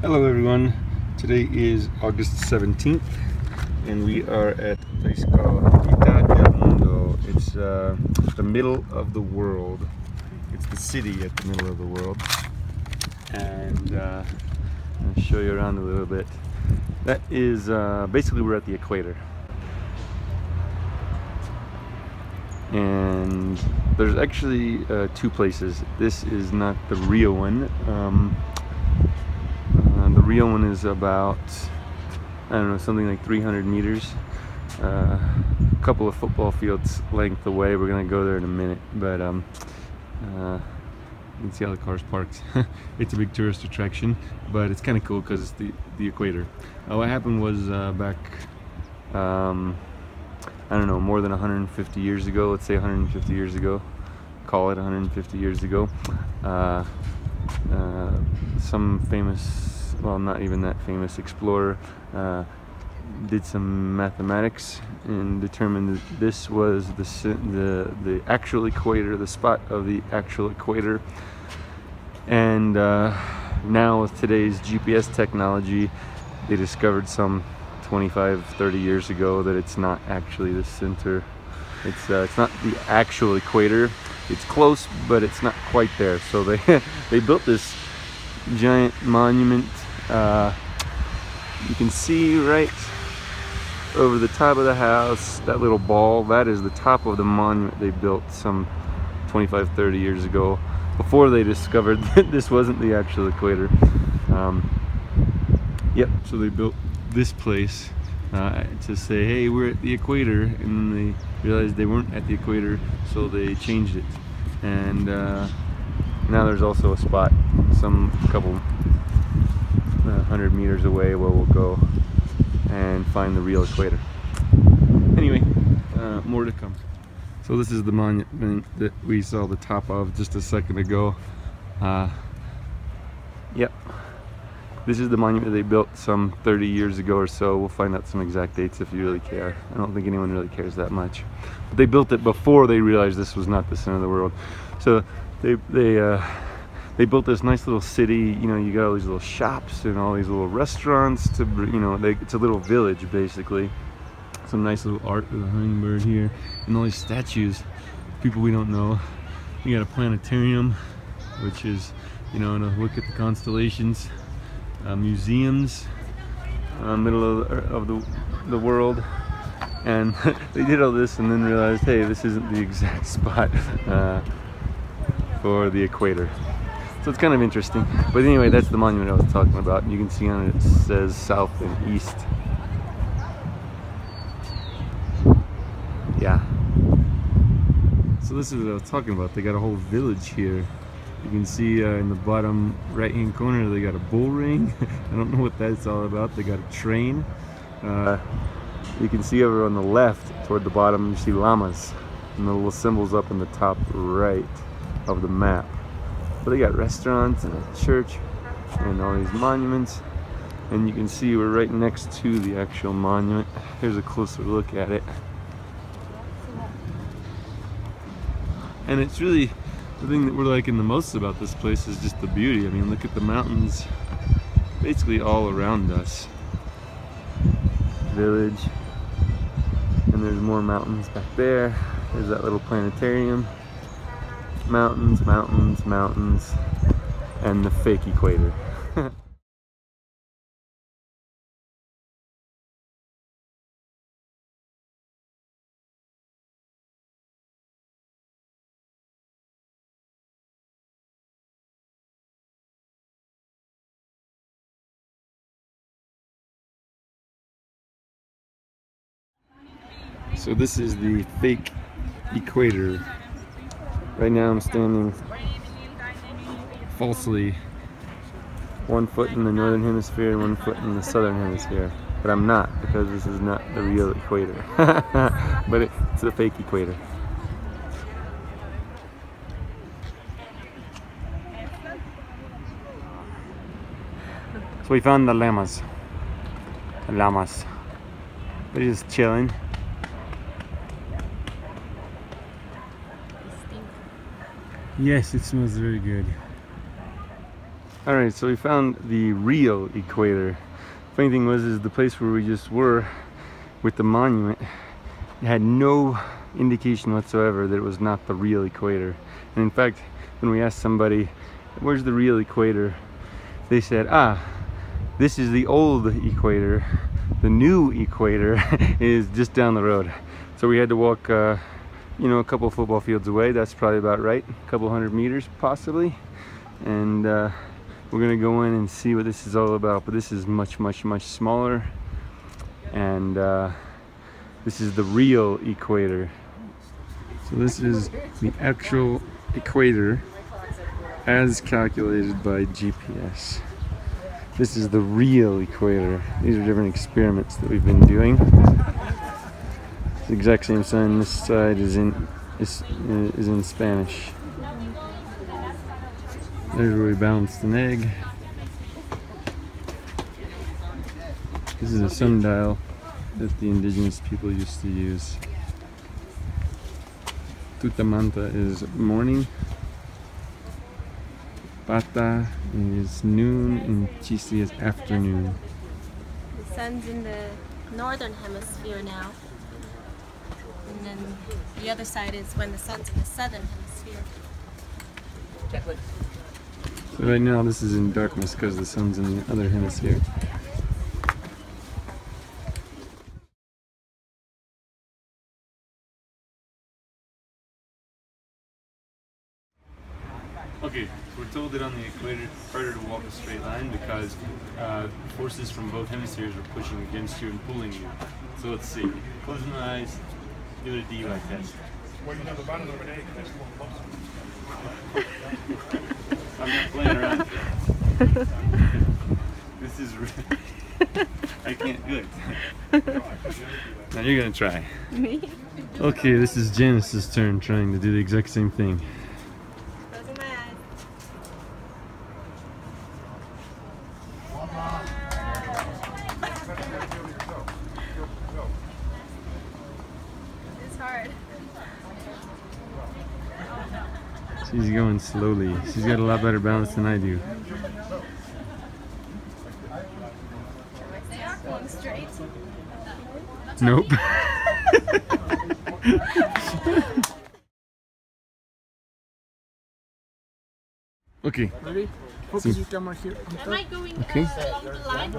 Hello everyone, today is August 17th and we are at a place called Mitad del Mundo. It's the middle of the world. It's the city at the middle of the world, and I'll show you around a little bit. That is basically we're at the equator, and there's actually two places. This is not the real one. The real one is about, I don't know, something like 300 meters. A couple of football fields length away. We're gonna go there in a minute, but you can see how the car's parked. It's a big tourist attraction, but it's kind of cool because it's the equator. What happened was back, I don't know, more than 150 years ago, let's say 150 years ago, call it 150 years ago, some famous, well, not even that famous explorer did some mathematics and determined that this was the actual equator, the spot of the actual equator. And now with today's GPS technology, they discovered some 25-30 years ago that it's not actually the center. It's not the actual equator. It's close, but it's not quite there. So they built this giant monument. You can see right over the top of the house, that little ball, that is the top of the monument they built some 25-30 years ago, before they discovered that this wasn't the actual equator. Yep, so they built this place to say, hey, we're at the equator, and then they realized they weren't at the equator, so they changed it. And now there's also a spot couple 100 meters away where we'll go and find the real equator. Anyway, more to come. So this is the monument that we saw the top of just a second ago. Yep, this is the monument they built some 30 years ago or so. We'll find out some exact dates if you really care. I don't think anyone really cares that much. But they built it before they realized this was not the center of the world. So they built this nice little city. You know, you got all these little shops and all these little restaurants to, you know, it's a little village basically. Some nice little art with a hummingbird here, and all these statues, people we don't know. You got a planetarium, which is, you know, to look at the constellations. Museums, middle of the world, and they did all this and then realized, hey, this isn't the exact spot for the equator. So it's kind of interesting. But anyway, that's the monument I was talking about. And you can see on it, it says south and east. Yeah. So this is what I was talking about. They got a whole village here. You can see in the bottom right hand corner they got a bull ring. I don't know what that's all about. They got a train. You can see over on the left toward the bottom, you see llamas and the little symbols up in the top right of the map. But they got restaurants and a church and all these monuments, and you can see we're right next to the actual monument. Here's a closer look at it, and it's really the thing that we're liking the most about this place is just the beauty. I mean, look at the mountains basically all around us. Village, and there's more mountains back there. There's that little planetarium. Mountains, mountains, mountains, and the fake equator. So this is the fake equator. Right now I'm standing falsely, 1 foot in the northern hemisphere and 1 foot in the southern hemisphere. But I'm not, because this is not the real equator. But it's the fake equator. So we found the llamas. They're just chilling. Yes, it smells very good. Alright, so we found the real equator. Funny thing was, is the place where we just were with the monument, it had no indication whatsoever that it was not the real equator. And in fact, when we asked somebody, where's the real equator? They said, ah, this is the old equator. The new equator is just down the road. So we had to walk, you know, a couple football fields away. That's probably about right. A couple 100 meters, possibly. And we're gonna go in and see what this is all about. But this is much, much, much smaller. And this is the real equator. So this is the actual equator as calculated by GPS. This is the real equator. These are different experiments that we've been doing. It's the exact same sign. This side is in Spanish. There's where we balanced an egg. This is a sundial that the indigenous people used to use. Tutamanta is morning. Pata is noon and Chisi is afternoon. The sun's in the northern hemisphere now. And then the other side is when the sun's in the southern hemisphere. So right now this is in darkness because the sun's in the other hemisphere. Okay, so we're told that on the equator it's harder to walk a straight line because forces from both hemispheres are pushing against you and pulling you. So let's see. Close my eyes, give it a DUI test. I'm not playing around. This is I can't do it. Now you're gonna try. Me? Okay, this is Janice's turn trying to do the exact same thing. Closing my eyes. It's hard. She's going slowly. She's got a lot better balance than I do. Going straight. Nope. Okay. Ready? Focus your camera here. Am I going Okay. along the line?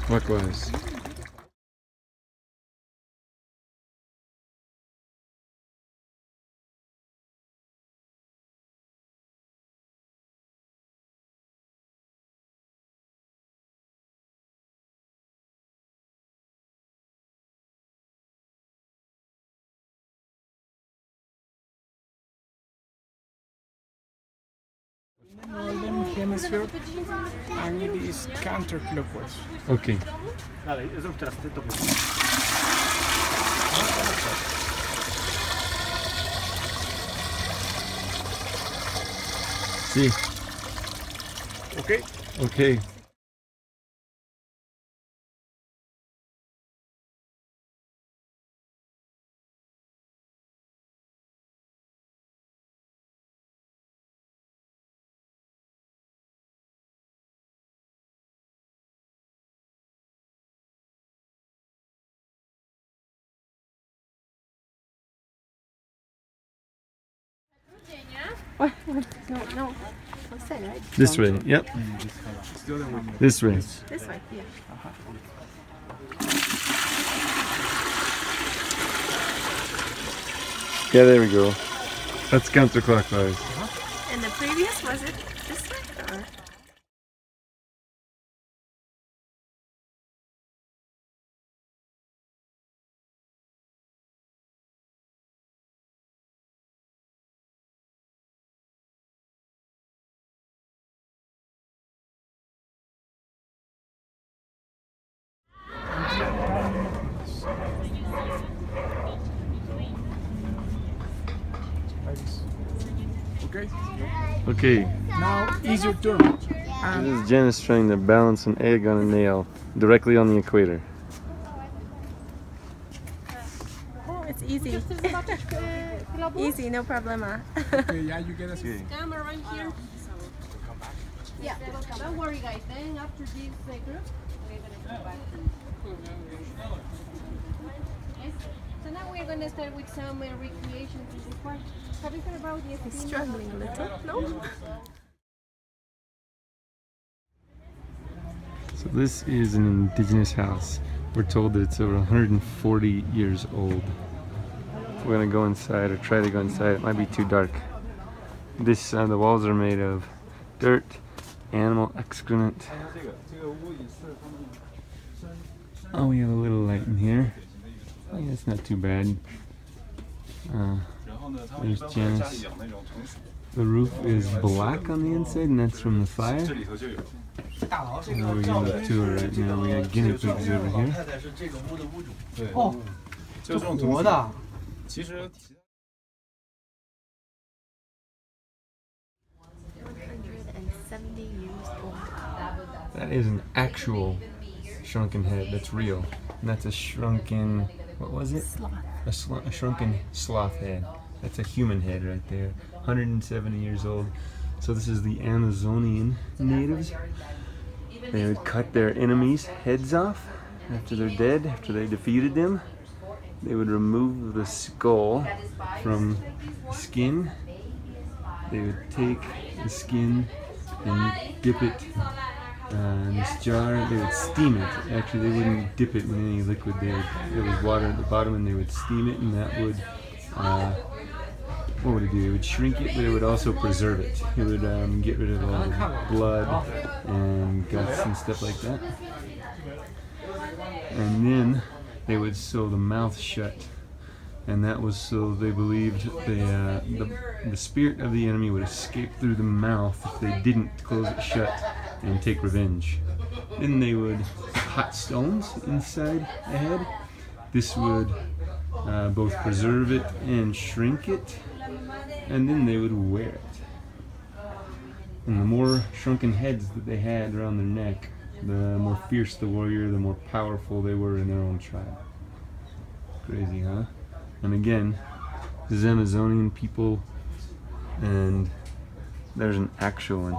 Clockwise. Northern hemisphere and it is counterclockwise. Okay. See. Okay? Okay. What? No, no. What's that, right? This way. Yep. This way. This way, yeah. Yeah, there we go. That's counterclockwise. And the previous, was it this way? Or? Okay? Okay. Now is your turn. This is Janice trying to balance an egg on a nail directly on the equator. easy. Easy, no problema. Okay, yeah, you get us. Camera right here. Yeah, don't worry guys, then after this group, we're gonna go back. Yes. So now we're gonna start with some recreations in this part. Have you heard about the He's struggling a little, no? So this is an indigenous house. We're told that it's over 140 years old. We're gonna go inside or try to go inside. It might be too dark. This the walls are made of dirt, animal excrement. Oh, we have a little light in here. Oh, yeah, it's not too bad. There's Janice. The roof is black on the inside, and that's from the fire. We're getting a tour right now. We got guinea pigs over here. 就这种活的。其实。 170 years old. That is an actual shrunken head. That's real. And that's a shrunken, what was it? Sloth. A shrunken sloth head. That's a human head right there. 170 years old. So this is the Amazonian natives. They would cut their enemies' heads off after they're dead, after they defeated them. They would remove the skull from the skin. They would take the skin and dip it in this jar. They would steam it. Actually, they wouldn't dip it in any liquid. There was water at the bottom, and they would steam it, and that would what would it do? It would shrink it, but it would also preserve it. It would get rid of all the blood and guts and stuff like that. And then they would sew the mouth shut, and that was so they believed the spirit of the enemy would escape through the mouth if they didn't close it shut and take revenge. Then they would put hot stones inside the head. This would both preserve it and shrink it, and then they would wear it. And the more shrunken heads that they had around their neck, the more fierce the warrior, the more powerful they were in their own tribe. Crazy, huh? And again, this is Amazonian people, and there's an actual one.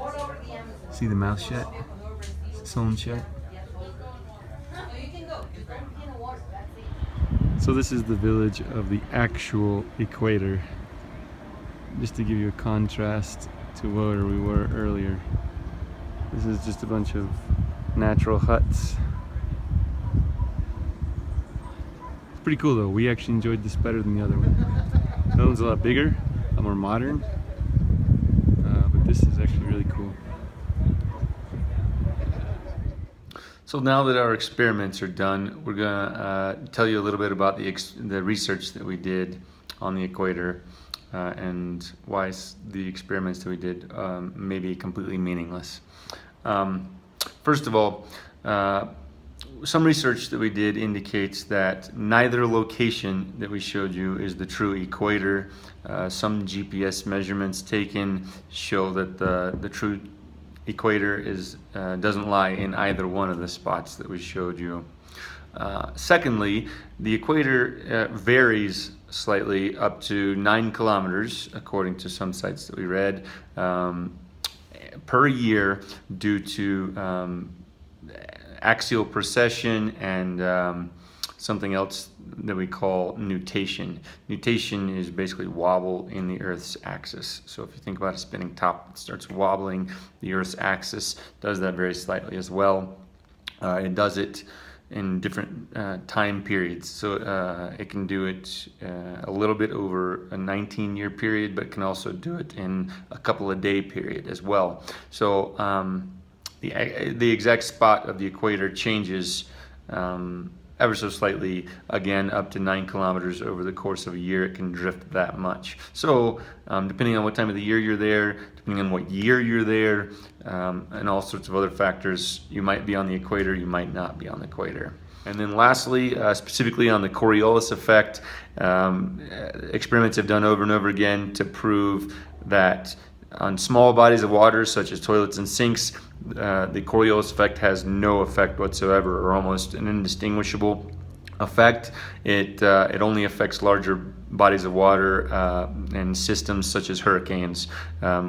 See the mouth shut? Sewn shut? So this is the village of the actual equator. Just to give you a contrast to where we were earlier. This is just a bunch of natural huts. It's pretty cool though. We actually enjoyed this better than the other one. The other one's a lot bigger, a lot more modern, but this is actually really cool. So now that our experiments are done, we're gonna tell you a little bit about the research that we did on the equator and why the experiments that we did may be completely meaningless. First of all, some research that we did indicates that neither location that we showed you is the true equator. Some GPS measurements taken show that the true equator doesn't lie in either one of the spots that we showed you. Secondly, the equator varies slightly up to 9 kilometers, according to some sites that we read, per year due to axial precession and something else that we call nutation. Nutation is basically wobble in the Earth's axis. So if you think about a spinning top, it starts wobbling. The Earth's axis does that very slightly as well. It does it in different time periods. So it can do it a little bit over a 19-year period, but can also do it in a couple of day period as well. So the exact spot of the equator changes ever so slightly, again up to 9 kilometers over the course of a year. It can drift that much. So depending on what time of the year you're there, depending on what year you're there, and all sorts of other factors, you might be on the equator, you might not be on the equator. And then lastly, specifically on the Coriolis effect, experiments have done over and over again to prove that on small bodies of water such as toilets and sinks, the Coriolis effect has no effect whatsoever, or almost an indistinguishable effect. It only affects larger bodies of water and systems such as hurricanes,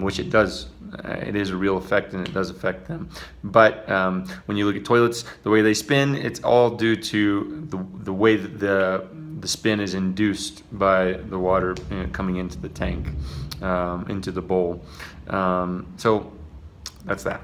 which it does. It is a real effect, and it does affect them. But when you look at toilets, the way they spin, it's all due to the way that the spin is induced by the water coming into the tank, into the bowl. So that's that.